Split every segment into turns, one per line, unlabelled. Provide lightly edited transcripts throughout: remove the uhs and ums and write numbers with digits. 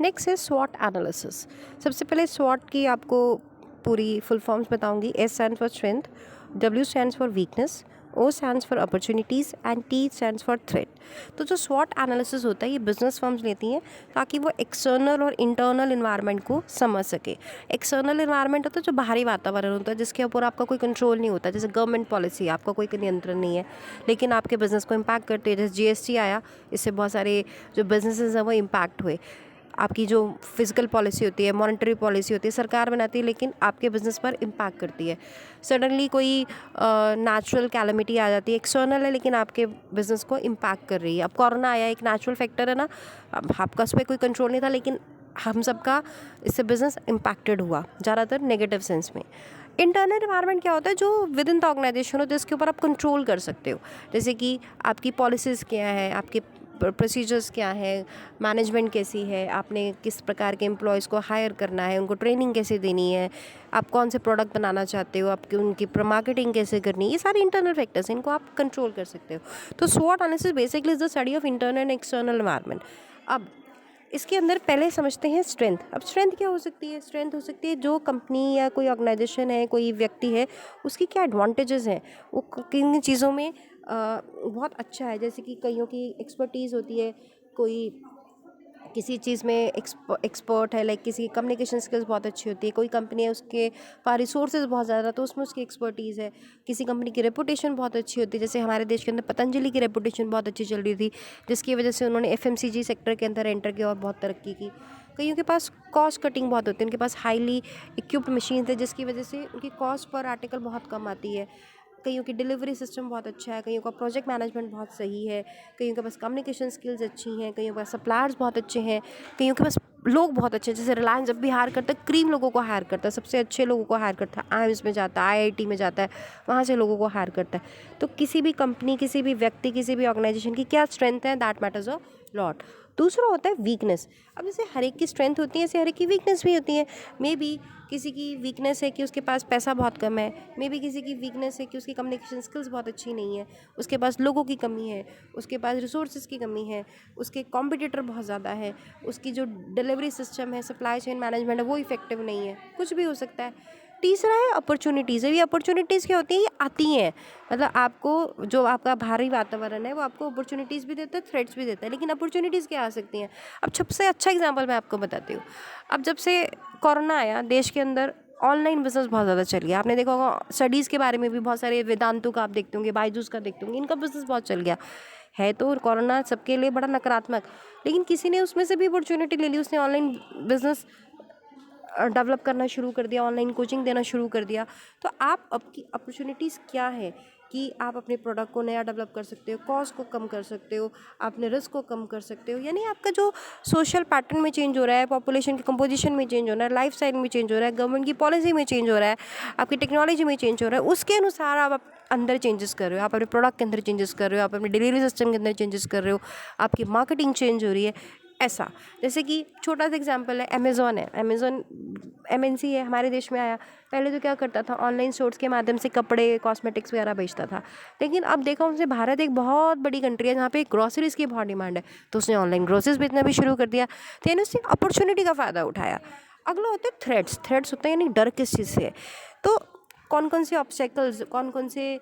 Next है स्वॉट analysis. सबसे पहले स्वॉट की आपको पूरी फुल फॉर्म्स बताऊंगी। S stands for strength, W stands for weakness, O stands for opportunities and T stands for threat. तो जो स्वॉट एनालिसिस होता है ये बिजनेस फर्म्स लेती हैं ताकि वो एक्सटर्नल और इंटरनल इन्वायरमेंट को समझ सके। एक्सटर्नल इन्वायरमेंट होता है जो बाहरी वातावरण होता है जिसके ऊपर आपका कोई कंट्रोल नहीं होता, जैसे गवर्नमेंट पॉलिसी, आपका कोई नियंत्रण नहीं है लेकिन आपके बिजनेस को इम्पैक्ट करती है। जैसे जीएसटी आया, इससे बहुत सारे जो बिजनेसेस हैं वो इम्पैक्ट हुए। आपकी जो फिजिकल पॉलिसी होती है, मॉनेटरी पॉलिसी होती है, सरकार बनाती है लेकिन आपके बिज़नेस पर इम्पैक्ट करती है। सडनली कोई नेचुरल कैलेमिटी आ जाती है, एक्सटर्नल है लेकिन आपके बिज़नेस को इम्पैक्ट कर रही है। अब कोरोना आया, एक नेचुरल फैक्टर है ना, अब आपका उस पर कोई कंट्रोल नहीं था लेकिन हम सबका इससे बिज़नेस इम्पैक्टेड हुआ, ज़्यादातर नेगेटिव सेंस में। इंटरनल इन्वायरमेंट क्या होता है, जो विद इन द ऑर्गेनाइजेशन होता है, जिसके ऊपर आप कंट्रोल कर सकते हो। जैसे कि आपकी पॉलिसीज़ क्या है, आपके प्रोसीजर्स क्या है, मैनेजमेंट कैसी है, आपने किस प्रकार के एम्प्लॉयज़ को हायर करना है, उनको ट्रेनिंग कैसे देनी है, आप कौन से प्रोडक्ट बनाना चाहते हो, आपकी उनकी मार्केटिंग कैसे करनी है, ये सारे इंटरनल फैक्टर्स हैं, इनको आप कंट्रोल कर सकते हो। तो स्वॉट analysis basically is the study of internal and external environment. अब इसके अंदर पहले समझते हैं स्ट्रेंथ। अब स्ट्रेंथ क्या हो सकती है? स्ट्रेंथ हो सकती है जो कंपनी या कोई ऑर्गेनाइजेशन है, कोई व्यक्ति है, उसकी क्या एडवांटेजेस हैं, वो किन चीज़ों में बहुत अच्छा है। जैसे कि कईयों की एक्सपर्टीज़ होती है, कोई किसी चीज़ में एक्सपर्ट है, लाइक किसी की कम्युनिकेशन स्किल्स बहुत अच्छी होती है, कोई कंपनी है उसके पास रिसोर्सेज बहुत ज़्यादा तो उसमें उसकी एक्सपर्टीज़ है। किसी कंपनी की रेपुटेशन बहुत अच्छी होती है, जैसे हमारे देश के अंदर पतंजलि की रेपुटेशन बहुत अच्छी चल रही थी जिसकी वजह से उन्होंने एफएमसीजी सेक्टर के अंदर एंटर किया और बहुत तरक्की की। कईयों के पास कॉस्ट कटिंग बहुत होती है, उनके पास हाईली इक्विप्ड मशीन है जिसकी वजह से उनकी कॉस्ट पर आर्टिकल बहुत कम आती है। कईयों की डिलीवरी सिस्टम बहुत अच्छा है, कईयों का प्रोजेक्ट मैनेजमेंट बहुत सही है, कईयों के पास कम्युनिकेशन स्किल्स अच्छी हैं, कईयों के पास सप्लायर्स बहुत अच्छे हैं, कईयों के पास लोग बहुत अच्छे हैं। जैसे रिलायंस जब भी हायर करता है, क्रीम लोगों को हायर करता है, सबसे अच्छे लोगों को हायर करता है, आईएम्स में जाता है, आईआईटी में जाता है, वहाँ से लोगों को हायर करता है। तो किसी भी कंपनी, किसी भी व्यक्ति, किसी भी ऑर्गेनाइजेशन की क्या स्ट्रेंथ है, दैट मैटर्स अ लॉट। दूसरा होता है वीकनेस। अब जैसे हर एक की स्ट्रेंथ होती है ऐसे हर एक की वीकनेस भी होती है। मे बी किसी की वीकनेस है कि उसके पास पैसा बहुत कम है, मे बी किसी की वीकनेस है कि उसकी कम्युनिकेशन स्किल्स बहुत अच्छी नहीं है, उसके पास लोगों की कमी है, उसके पास रिसोर्सेज की कमी है, उसके कॉम्पिटिटर बहुत ज़्यादा है, उसकी जो डिलीवरी सिस्टम है, सप्लाई चेन मैनेजमेंट है, वो इफेक्टिव नहीं है, कुछ भी हो सकता है। तीसरा है अपॉर्चुनिटीज़। ये अपॉर्चुनिटीज़ क्या होती हैं? ये आती हैं, मतलब आपको जो आपका बाहरी वातावरण है वो आपको अपॉर्चुनिटीज़ भी देता है, थ्रेट्स भी देता है। लेकिन अपॉर्चुनिटीज़ क्या आ सकती हैं? अब सबसे अच्छा एग्जांपल मैं आपको बताती हूँ। अब जब से कोरोना आया देश के अंदर, ऑनलाइन बिजनेस बहुत ज़्यादा चल गया। आपने देखा होगा स्टडीज़ के बारे में भी, बहुत सारे वेदांतों का आप देखते होंगे, बायजूस का देखते होंगे, इनका बिजनेस बहुत चल गया है। तो कोरोना सबके लिए बड़ा नकारात्मक, लेकिन किसी ने उसमें से भी अपॉर्चुनिटी ले ली, उसने ऑनलाइन बिजनेस डेवलप करना शुरू कर दिया, ऑनलाइन कोचिंग देना शुरू कर दिया। तो आप आपकी अपॉर्चुनिटीज़ क्या है कि आप अपने प्रोडक्ट को नया डेवलप कर सकते हो, कॉस्ट को कम कर सकते हो, अपने रिस्क को कम कर सकते हो। यानी आपका जो सोशल पैटर्न में चेंज हो रहा है, पॉपुलेशन के कंपोजिशन में चेंज हो रहा है, लाइफ स्टाइल में चेंज हो रहा है, गवर्नमेंट की पॉलिसी में चेंज हो रहा है, आपकी टेक्नोलॉजी में चेंज हो रहा है, उसके अनुसार आप अंदर चेंजेस कर रहे हो, आप अपने प्रोडक्ट के अंदर चेंजेस कर रहे हो, आप अपने डिलीवरी सिस्टम के अंदर चेंजेस कर रहे हो, आपकी मार्केटिंग चेंज हो रही है। ऐसा, जैसे कि छोटा सा एग्जांपल है, अमेज़ॉन है। अमेज़ॉन एमएनसी है, हमारे देश में आया। पहले तो क्या करता था, ऑनलाइन स्टोर्स के माध्यम से कपड़े, कॉस्मेटिक्स वगैरह बेचता था। लेकिन अब देखा उनसे, भारत एक बहुत बड़ी कंट्री है जहाँ पे ग्रोसरीज़ की बहुत डिमांड है, तो उसने ऑनलाइन ग्रोसरीज बेचना भी शुरू कर दिया। तो यानी उसने अपॉर्चुनिटी का फ़ायदा उठाया। अगला होता है थ्रेट्स। थ्रेट्स होता है यानी डर किस चीज़ से है। तो कौन कौन से ऑब्स्टेकल्स, कौन कौन से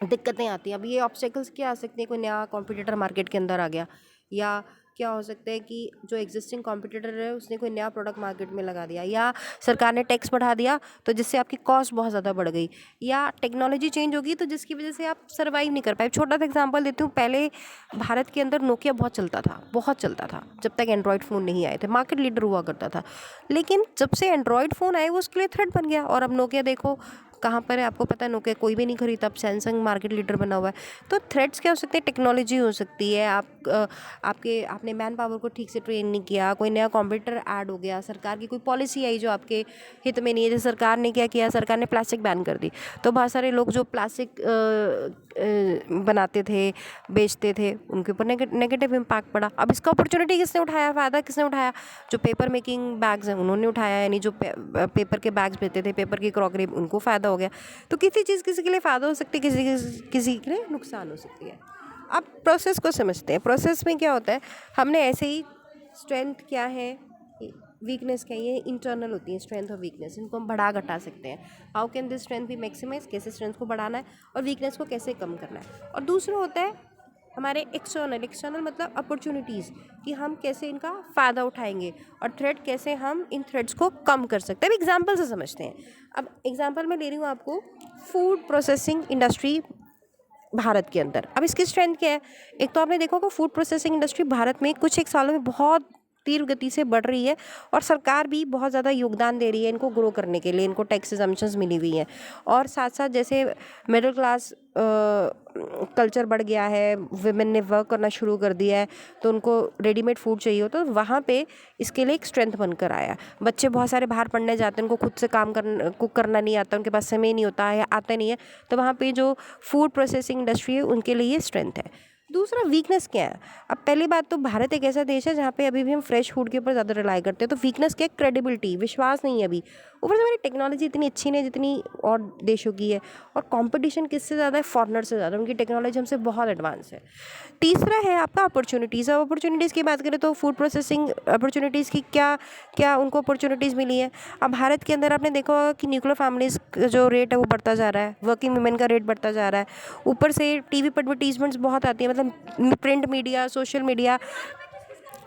दिक्कतें आती हैं? अब ये ऑब्स्टेकल्स क्या आ सकते हैं? कोई नया कॉम्पिटिटर मार्केट के अंदर आ गया, या क्या हो सकता है कि जो एग्जिस्टिंग कॉम्पिटिटर है उसने कोई नया प्रोडक्ट मार्केट में लगा दिया, या सरकार ने टैक्स बढ़ा दिया तो जिससे आपकी कॉस्ट बहुत ज़्यादा बढ़ गई, या टेक्नोलॉजी चेंज होगी तो जिसकी वजह से आप सर्वाइव नहीं कर पाए। छोटा सा एग्जांपल देती हूँ, पहले भारत के अंदर नोकिया बहुत चलता था, बहुत चलता था, जब तक एंड्रॉयड फ़ोन नहीं आए थे, मार्केट लीडर हुआ करता था। लेकिन जब से एंड्रॉयड फ़ोन आए वो उसके लिए थ्रेट बन गया, और अब नोकिया देखो कहाँ पर है, आपको पता है। नोकिया कोई भी नहीं खरीदता, अब सैमसंग मार्केट लीडर बना हुआ है। तो थ्रेट्स क्या हो सकते हैं? टेक्नोलॉजी हो सकती है, आपने मैन पावर को ठीक से ट्रेन नहीं किया, कोई नया कॉम्पिटिटर ऐड हो गया, सरकार की कोई पॉलिसी आई जो आपके हित में नहीं है। जैसे सरकार ने क्या किया, सरकार ने प्लास्टिक बैन कर दी, तो बहुत सारे लोग जो प्लास्टिक बनाते थे, बेचते थे, उनके ऊपर नेगेटिव इम्पैक्ट पड़ा। अब इसका अपॉर्चुनिटी किसने उठाया, फ़ायदा किसने उठाया? जो पेपर मेकिंग बैग्स हैं उन्होंने उठाया, यानी जो पेपर के बैग्स बेचते थे, पेपर की क्रॉकरी, उनको फ़ायदा हो गया। तो किसी चीज़ किसी के लिए फ़ायदा हो सकती है, किसी के लिए नुकसान हो सकती है। अब प्रोसेस को समझते हैं। प्रोसेस में क्या होता है, हमने ऐसे ही स्ट्रेंथ क्या है, वीकनेस क्या है, ये इंटरनल होती है स्ट्रेंथ और वीकनेस, इनको हम बढ़ा घटा सकते हैं। How can this strength be maximise, कैसे स्ट्रेंथ को बढ़ाना है और वीकनेस को कैसे कम करना है। और दूसरा होता है हमारे एक्सटर्नल मतलब अपॉर्चुनिटीज़, कि हम कैसे इनका फ़ायदा उठाएंगे, और थ्रेट कैसे हम इन थ्रेट्स को कम कर सकते हैं। अब एग्जाम्पल से समझते हैं। अब एग्जाम्पल मैं ले रही हूँ आपको, फूड प्रोसेसिंग इंडस्ट्री भारत के अंदर। अब इसकी स्ट्रेंथ क्या है? एक तो आपने देखा होगा फूड प्रोसेसिंग इंडस्ट्री भारत में कुछ एक सालों में बहुत तीव्र गति से बढ़ रही है, और सरकार भी बहुत ज़्यादा योगदान दे रही है इनको ग्रो करने के लिए, इनको टैक्स एग्जम्पशंस मिली हुई हैं। और साथ साथ जैसे मिडिल क्लास कल्चर बढ़ गया है, वुमेन ने वर्क करना शुरू कर दिया है, तो उनको रेडीमेड फूड चाहिए होता है, तो वहाँ पे इसके लिए एक स्ट्रेंथ बनकर आया। बच्चे बहुत सारे बाहर पढ़ने जाते हैं, उनको खुद से काम कुक करना नहीं आता, उनके पास समय नहीं होता है, आता नहीं है, तो वहाँ पे जो फूड प्रोसेसिंग इंडस्ट्री है उनके लिए ये स्ट्रेंथ है। दूसरा वीकनेस क्या है? अब पहली बात तो भारत एक ऐसा देश है जहाँ पे अभी भी हम फ्रेश फूड के ऊपर ज़्यादा रिलाई करते हैं, तो वीकनेस क्या है? क्रेडिबिलिटी, विश्वास नहीं है अभी। ऊपर से हमारी टेक्नोलॉजी इतनी अच्छी नहीं है जितनी और देशों की है, और कंपटीशन किससे ज़्यादा है? फॉरेनर से ज़्यादा, उनकी टेक्नोलॉजी हमसे बहुत एडवांस है। तीसरा है आपका अपॉर्चुनिटीज़। अब अपॉर्चुनिटीज़ की बात करें तो फूड प्रोसेसिंग अपॉर्चुनिटीज़ की क्या क्या उनको अपॉर्चुनिटीज़ मिली है। अब भारत के अंदर आपने देखा होगा कि न्यूक्लियर फैमिलीज़ का जो रेट है वो बढ़ता जा रहा है, वर्किंग वुमेन का रेट बढ़ता जा रहा है, ऊपर से टीवी पर एडवर्टीजमेंट्स बहुत आती है, मतलब प्रिंट मीडिया, सोशल मीडिया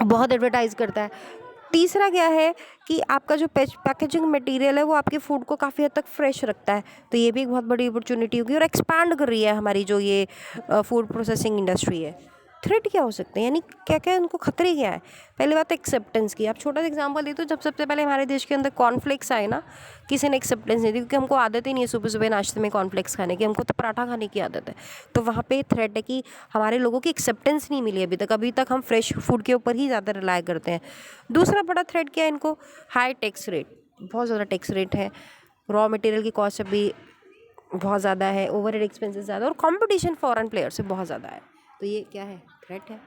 बहुत एडवर्टाइज़ करता है। तीसरा क्या है कि आपका जो पैकेजिंग मटेरियल है वो आपके फूड को काफ़ी हद तक फ्रेश रखता है, तो ये भी एक बहुत बड़ी अपॉर्चुनिटी होगी, और एक्सपैंड कर रही है हमारी जो ये फूड प्रोसेसिंग इंडस्ट्री है। थ्रेट क्या हो सकते हैं, यानी क्या क्या उनको खतरे क्या है? पहली बात तो एक्सेप्टेंस की। आप छोटा सा एग्जांपल देते हो, जब सबसे पहले हमारे देश के अंदर कॉर्नफ्लेक्स आए ना, किसी ने एक्सेप्टेंस नहीं दी, क्योंकि हमको आदत ही नहीं है सुबह सुबह नाश्ते में कॉर्नफ्लेक्स खाने की, हमको तो पराठा खाने की आदत है। तो वहाँ पे थ्रेट है कि हमारे लोगों की एक्सेप्टेंस नहीं मिली अभी तक हम फ्रेश फूड के ऊपर ही ज़्यादा रिलाई करते हैं। दूसरा बड़ा थ्रेट क्या है इनको? हाई टैक्स रेट, बहुत ज़्यादा टैक्स रेट है, रॉ मटेरियल की कॉस्ट अभी बहुत ज़्यादा है, ओवरहेड एक्सपेंसेस ज़्यादा, और कंपटीशन फॉरेन प्लेयर से बहुत ज़्यादा है, तो ये क्या है? थ्रेट है।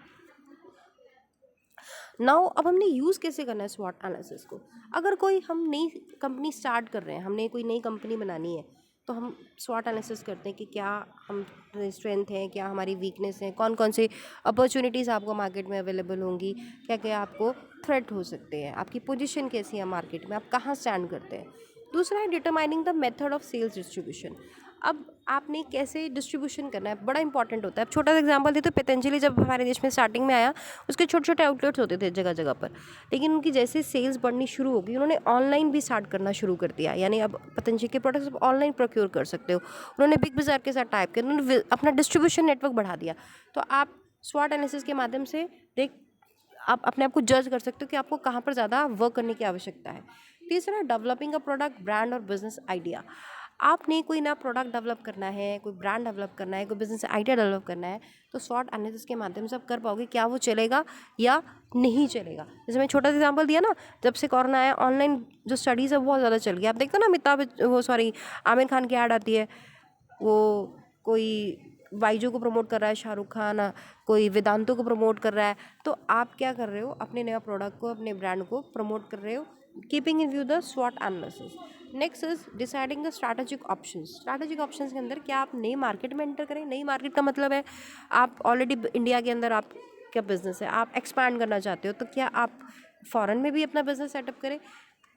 नाउ अब हमने यूज़ कैसे करना है स्वॉट एनालिसिस को? अगर कोई हम नई कंपनी स्टार्ट कर रहे हैं, हमने कोई नई कंपनी बनानी है, तो हम स्वॉट एनालिसिस करते हैं कि क्या हम स्ट्रेंथ है, क्या हमारी वीकनेस है, कौन कौन सी अपॉर्चुनिटीज़ आपको मार्केट में अवेलेबल होंगी, क्या क्या आपको थ्रेट हो सकते हैं, आपकी पोजीशन कैसी है मार्केट में, आप कहाँ स्टैंड करते हैं। दूसरा है determining the method of sales distribution. अब आपने कैसे डिस्ट्रीब्यूशन करना है, बड़ा इंपॉर्टेंट होता है। अब छोटा सा एग्जांपल देते, पतंजलि जब हमारे देश में स्टार्टिंग में आया, उसके छोटे छोटे आउटलेट्स होते थे जगह जगह पर, लेकिन उनकी जैसे सेल्स बढ़नी शुरू होगी, उन्होंने ऑनलाइन भी स्टार्ट करना शुरू कर दिया, यानी अब पतंजलि के प्रोडक्ट्स आप ऑनलाइन प्रोक्योर कर सकते हो। उन्होंने बिग बाजार के साथ टाइप किया, उन्होंने अपना डिस्ट्रीब्यूशन नेटवर्क बढ़ा दिया। तो आप स्वॉट एनालिसिस के माध्यम से आप अपने आप को जज कर सकते हो कि आपको कहाँ पर ज़्यादा वर्क करने की आवश्यकता है। तीसरा, डेवलपिंग अ प्रोडक्ट, ब्रांड और बिजनेस आइडिया। आपने कोई नया प्रोडक्ट डेवलप करना है, कोई ब्रांड डेवलप करना है, कोई बिजनेस आइडिया डेवलप करना है, तो स्वॉट एनालिसिस के माध्यम से आप कर पाओगे क्या वो चलेगा या नहीं चलेगा। जैसे मैं छोटा सा एग्जांपल दिया ना, जब से कोरोना आया, ऑनलाइन जो स्टडीज़ है वो बहुत ज़्यादा चल गई। आप देखते हो ना, आमिर खान की ऐड आती है, वो कोई बाइजू को प्रमोट कर रहा है, शाहरुख खान कोई वेदांतों को प्रमोट कर रहा है, तो आप क्या कर रहे हो? अपने नया प्रोडक्ट को, अपने ब्रांड को प्रमोट कर रहे हो, कीपिंग इन व्यू द स्वॉट analysis. Next is deciding the strategic options. Strategic options के अंदर क्या आप नई मार्केट में एंटर करें? नई मार्केट का मतलब है आप ऑलरेडी इंडिया के अंदर आप क्या बिजनेस है, आप एक्सपैंड करना चाहते हो, तो क्या आप फॉरेन में भी अपना बिजनेस सेटअप करें,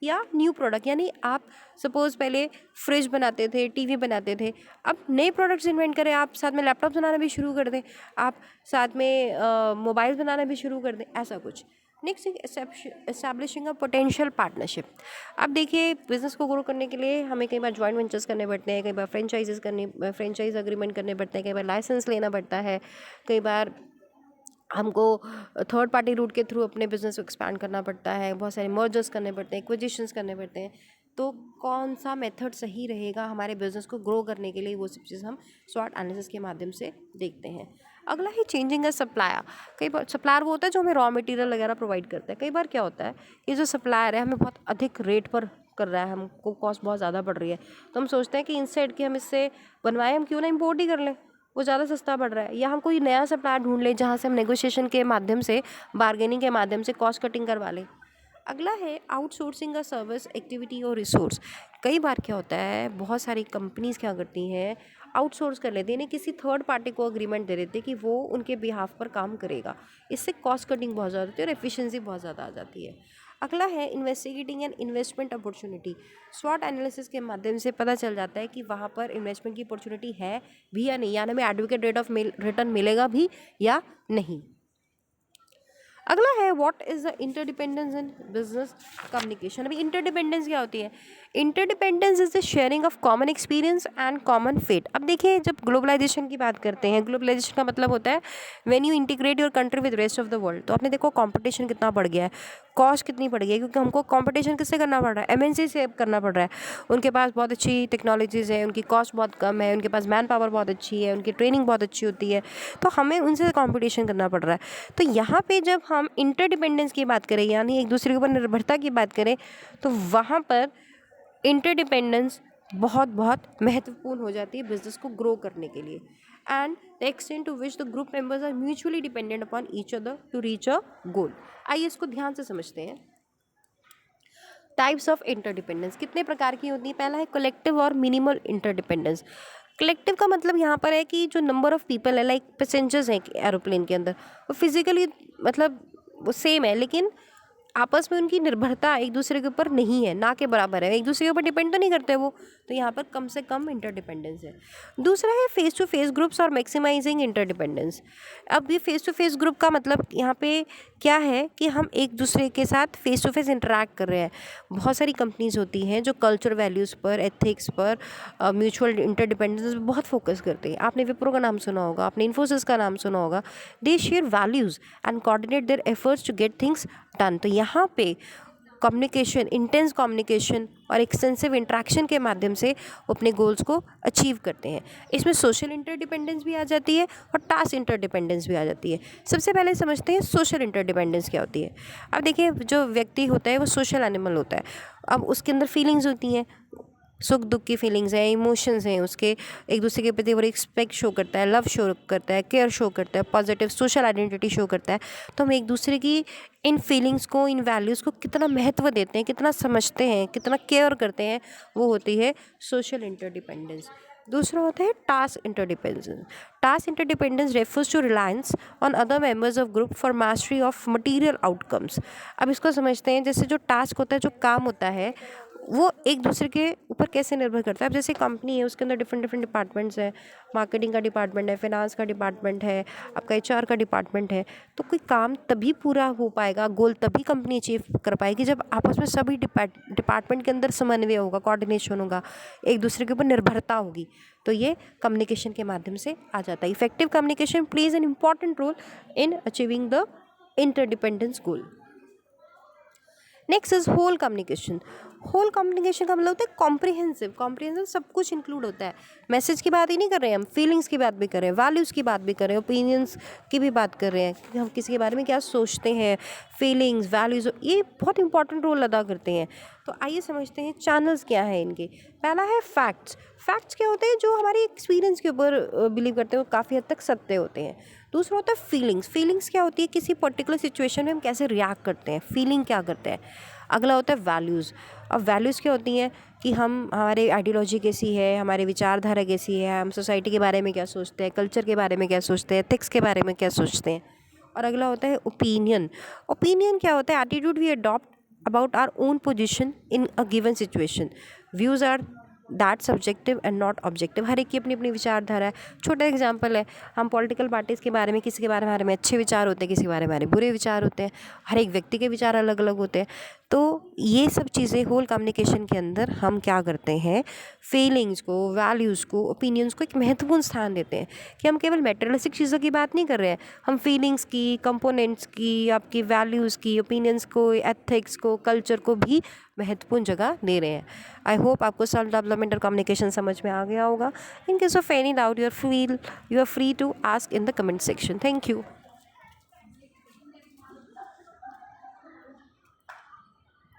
या न्यू प्रोडक्ट, यानी आप सपोज़ पहले फ्रिज बनाते थे, टीवी बनाते थे, अब नए प्रोडक्ट्स इन्वेंट करें, आप साथ में लैपटॉप बनाना भी शुरू कर दें, आप साथ में मोबाइल बनाना भी शुरू कर दें, ऐसा कुछ। Next establishing a potential partnership. अब देखिए, बिज़नेस को ग्रो करने के लिए हमें कई बार जॉइंट वेंचर्स करने पड़ते हैं, कई बार फ्रेंचाइज अग्रीमेंट करने पड़ते हैं, कई बार लाइसेंस लेना पड़ता है, कई बार हमको थर्ड पार्टी रूट के थ्रू अपने बिज़नेस को एक्सपैंड करना पड़ता है, बहुत सारे मर्जर्स करने पड़ते हैं, एक्विजिशंस करने पड़ते हैं। तो कौन सा मेथड सही रहेगा हमारे बिज़नेस को ग्रो करने के लिए, वो सब चीज़ हम स्वॉट एनालिसिस के माध्यम से देखते हैं। अगला है चेंजिंग अ सप्लायर। कई बार सप्लायर वो होता है जो हमें रॉ मटेरियल वगैरह प्रोवाइड करता है। कई बार क्या होता है कि जो सप्लायर है हमें बहुत अधिक रेट पर कर रहा है, हमको कॉस्ट बहुत ज़्यादा बढ़ रही है, तो हम सोचते हैं कि इंस्टेड कि हम इससे बनवाएं, हम क्यों ना इम्पोर्ट ही कर लें, वो ज़्यादा सस्ता पड़ रहा है। या हम कोई नया सप्लायर ढूंढ लें जहाँ से हम नेगोशिएशन के माध्यम से, बार्गेनिंग के माध्यम से कॉस्ट कटिंग करवा लें। अगला है आउटसोर्सिंग का सर्विस, एक्टिविटी और रिसोर्स। कई बार क्या होता है, बहुत सारी कंपनीज़ क्या करती हैं, आउटसोर्स कर लेते हैं, इन्हें किसी थर्ड पार्टी को अग्रीमेंट दे देते हैं कि वो उनके बिहाफ पर काम करेगा। इससे कॉस्ट कटिंग बहुत ज़्यादा होती है और एफिशिएंसी बहुत ज़्यादा आ जाती है। अगला है इन्वेस्टिगेटिंग एंड इन्वेस्टमेंट अपॉर्चुनिटी। स्वॉट एनालिसिस के माध्यम से पता चल जाता है कि वहाँ पर इन्वेस्टमेंट की अपॉर्चुनिटी है भी या नहीं, यानी हमें एडवोकेट रेट ऑफ रिटर्न मिलेगा भी या नहीं। अगला है what is the interdependence in business communication. अभी इंटरडिपेंडेंस क्या होती है? Interdependence is the sharing of common experience and common fate. अब देखिए, जब ग्लोबलाइजेशन की बात करते हैं, ग्लोबलाइजेशन का मतलब होता है when you integrate your country with rest of the world. तो आपने देखो कंपटीशन कितना बढ़ गया है, कॉस्ट कितनी बढ़ गई है, क्योंकि हमको कंपटीशन किससे करना पड़ रहा है? एमएनसी से करना पड़ रहा है। उनके पास बहुत अच्छी टेक्नोलॉजीज़ है, उनकी कॉस्ट बहुत कम है, उनके पास मैन पावर बहुत अच्छी है, उनकी ट्रेनिंग बहुत अच्छी होती है, तो हमें उनसे कंपटीशन करना पड़ रहा है। तो यहाँ पे जब हम इंटरडिपेंडेंस की बात करें, यानी एक दूसरे के ऊपर निर्भरता की बात करें, तो वहाँ पर इंटरडिपेंडेंस बहुत बहुत महत्वपूर्ण हो जाती है बिजनेस को ग्रो करने के लिए। And the extent to which the group members are mutually dependent upon each other to reach a goal. आइए इसको ध्यान से समझते हैं। टाइप्स ऑफ इंटरडिपेंडेंस कितने प्रकार की होती है? पहला है कलेक्टिव और मिनिमल इंटरडिपेंडेंस। कलेक्टिव का मतलब यहाँ पर है कि जो नंबर ऑफ पीपल है, लाइक पैसेंजर्स हैं एरोप्लेन के अंदर, वो फिजिकली मतलब वो सेम है, लेकिन आपस में उनकी निर्भरता एक दूसरे के ऊपर नहीं है, ना के बराबर है, एक दूसरे के ऊपर डिपेंड तो नहीं करते वो, तो यहाँ पर कम से कम इंटरडिपेंडेंस है। दूसरा है फेस टू फेस ग्रुप्स और मैक्सिमाइजिंग इंटरडिपेंडेंस। अब ये फेस टू फेस ग्रुप का मतलब यहाँ पे क्या है कि हम एक दूसरे के साथ फेस टू फेस इंटरेक्ट कर रहे हैं। बहुत सारी कंपनीज होती हैं जो कल्चर वैल्यूज़ पर, एथिक्स पर, म्यूचुअल इंटरडिपेंडेंस पर बहुत फोकस करते हैं। आपने विप्रो का नाम सुना होगा, आपने इन्फोसिस का नाम सुना होगा। They share values and coordinate their efforts to get things done. तो यहाँ पे कम्युनिकेशन, इंटेंस कम्युनिकेशन और एक्सटेंसिव इंट्रैक्शन के माध्यम से वो अपने गोल्स को अचीव करते हैं। इसमें सोशल इंटरडिपेंडेंस भी आ जाती है और टास्क इंटरडिपेंडेंस भी आ जाती है। सबसे पहले समझते हैं सोशल इंटरडिपेंडेंस क्या होती है। अब देखिए, जो व्यक्ति होता है वो सोशल एनिमल होता है। अब उसके अंदर फीलिंग्स होती हैं, सुख दुख की फीलिंग्स हैं, इमोशंस हैं उसके, एक दूसरे के प्रति वो रिस्पेक्ट शो करता है, लव शो करता है, केयर शो करता है, पॉजिटिव सोशल आइडेंटिटी शो करता है। तो हम एक दूसरे की इन फीलिंग्स को, इन वैल्यूज़ को कितना महत्व देते हैं, कितना समझते हैं, कितना केयर करते हैं, वो होती है सोशल इंटरडिपेंडेंस। दूसरा होता है task interdependence. Task interdependence refers to reliance on other members of group for mastery of material outcomes. अब इसको समझते हैं, जैसे जो टास्क होता है, जो काम होता है, वो एक दूसरे के ऊपर कैसे निर्भर करता है। अब जैसे कंपनी है, उसके अंदर डिफरेंट डिफरेंट डिपार्टमेंट्स हैं, मार्केटिंग का डिपार्टमेंट है, फाइनेंस का डिपार्टमेंट है, आपका एचआर का डिपार्टमेंट है। तो कोई काम तभी पूरा हो पाएगा, गोल तभी कंपनी अचीव कर पाएगी जब आपस में सभी डिपार्टमेंट के अंदर समन्वय होगा, कोऑर्डिनेशन होगा, एक दूसरे के ऊपर निर्भरता होगी। तो ये कम्युनिकेशन के माध्यम से आ जाता है। Effective communication plays an important role in achieving the interdependence goal. Next is whole communication. Whole communication का मतलब होता है कॉम्प्रिहेंसिव। कॉम्प्रिहेंसिव सब कुछ इंक्लूड होता है। मैसेज की बात ही नहीं कर रहे हैं हम, फीलिंग्स की बात भी कर रहे हैं, वैल्यूज़ की बात भी कर रहे हैं, ओपिनियंस की भी बात कर रहे हैं कि हम किसी के बारे में क्या सोचते हैं। फीलिंग्स, वैल्यूज़, ये बहुत इंपॉर्टेंट रोल अदा करते हैं। तो आइए समझते हैं चैनल्स क्या है इनके। पहला है फैक्ट्स। फैक्ट्स क्या होते हैं? जो हमारे एक्सपीरियंस के ऊपर बिलीव करते हैं, वो काफ़ी हद तक सत्य होते हैं। दूसरा होता है फीलिंग्स। फीलिंग्स क्या होती है? किसी पर्टिकुलर सिचुएशन में हम कैसे रिएक्ट करते हैं, फीलिंग क्या करते हैं। अगला होता है वैल्यूज़। अब वैल्यूज़ क्या होती हैं कि हम, हमारी आइडियोलॉजी कैसी है, हमारे विचारधारा कैसी है, हम सोसाइटी के बारे में क्या सोचते हैं, कल्चर के बारे में क्या सोचते हैं, एथिक्स के बारे में क्या सोचते हैं। और अगला होता है ओपिनियन। ओपिनियन क्या होता है? Attitude we adopt about our own position in a given situation. Views are that subjective and not objective. हर एक की अपनी अपनी विचारधारा है। छोटा एग्जांपल है, हम पॉलिटिकल पार्टीज़ के बारे में, किसी के बारे में अच्छे विचार होते हैं, किसी के बारे में बुरे विचार होते हैं। हर एक व्यक्ति के विचार अलग अलग होते हैं। तो ये सब चीज़ें होल कम्युनिकेशन के अंदर हम क्या करते हैं, फीलिंग्स को, वैल्यूज़ को, ओपिनियंस को एक महत्वपूर्ण स्थान देते हैं कि हम केवल मटेरियलिस्टिक चीज़ों की बात नहीं कर रहे हैं, हम फीलिंग्स की, कंपोनेंट्स की, आपकी वैल्यूज़ की, ओपिनियंस को, एथिक्स को, कल्चर को भी महत्वपूर्ण जगह दे रहे हैं। आई होप आपको सेल्फ डेवलपमेंट और कम्युनिकेशन समझ में आ गया होगा। In case of any doubt you are free to ask in the comment section. Thank you.